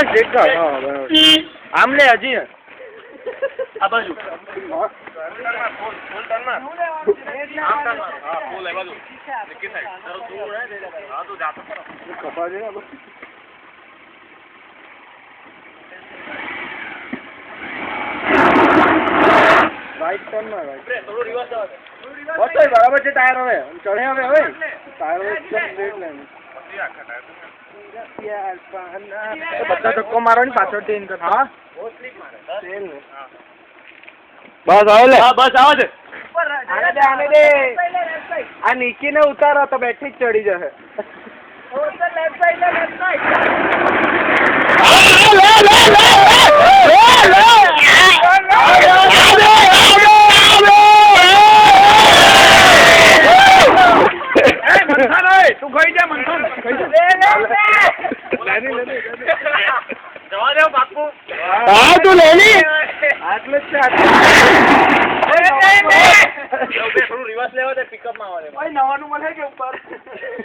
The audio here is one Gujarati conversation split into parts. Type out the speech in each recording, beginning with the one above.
ચેક કર. હા બરાબર. આમ લે હજી આ બાજુ રાઈટ ટર્ન માં રાઈટ થોડું રિવર્સ આવે બસ બરાબર છે ટાયર હવે ચડે હવે ટાયર એકદમ સ્ટ્રેટ લાઈન બધા ધક્કો મારો ને પાછળ ટ્રેન કરતા હા બસ આવે લે બસ આવે છે આને દે આ નીકી ને ઉતારો તો બેઠી જ ચડી જશે તું ખાઈ જા મંથન જવા દેવ બાપુ હા તું લેની આટલે જ થોડું રિવર્સ લેવા દે પિકઅપ માં આવે ભાઈ નવાનું મળે કે ઉપર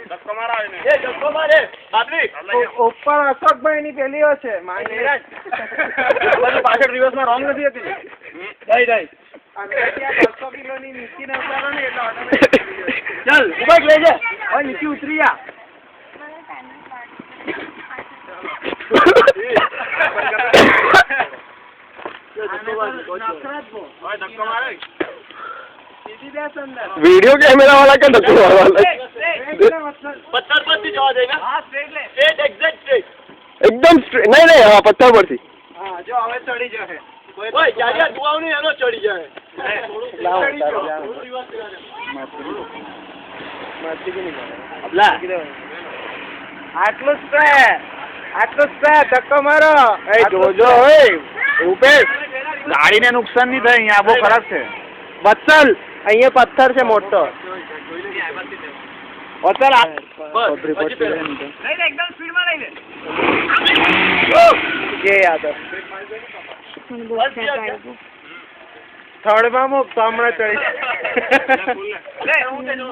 ધક્કો મારા આવે ને એ ધક્કો મારે બાદરી ઉપર અશોકભાઈ ની પેલી છે પાછળ રિવર્સ માં રોંગ નથી હતી નહીં નહીં 200 કિલો ની નીચે ને ઉતારો ને એટલે ચાલ ઉભા લઈ જા ઓય નીચે ઉતરી જા वीडियो कैमरा वाला का धक्को मारवा पत्थर पर થી જવા દે ને હા સ્ટ્રેટ એક્ઝેક્ટ સ્ટ્રેટ एकदम स्ट्रेट नहीं नहीं हाँ पत्थर पर थी હા જો હવે ચડી જશે ઓય જાડિયા દુઆવ ની એનો ચડી જાય આટલું ધક્કો મારો જોજો રૂપેશ ગાડીને નુકસાન નહીં થાય અહીંયા બહુ ખરાબ છે વત્સલ અહીંયા પથ્થર છે મોટો વત્સલ એકદમ સ્પીડ માં લઈ લે કે યાદ થર્ડ માં મૂક તો હમણાં ચડી લે હું તે જો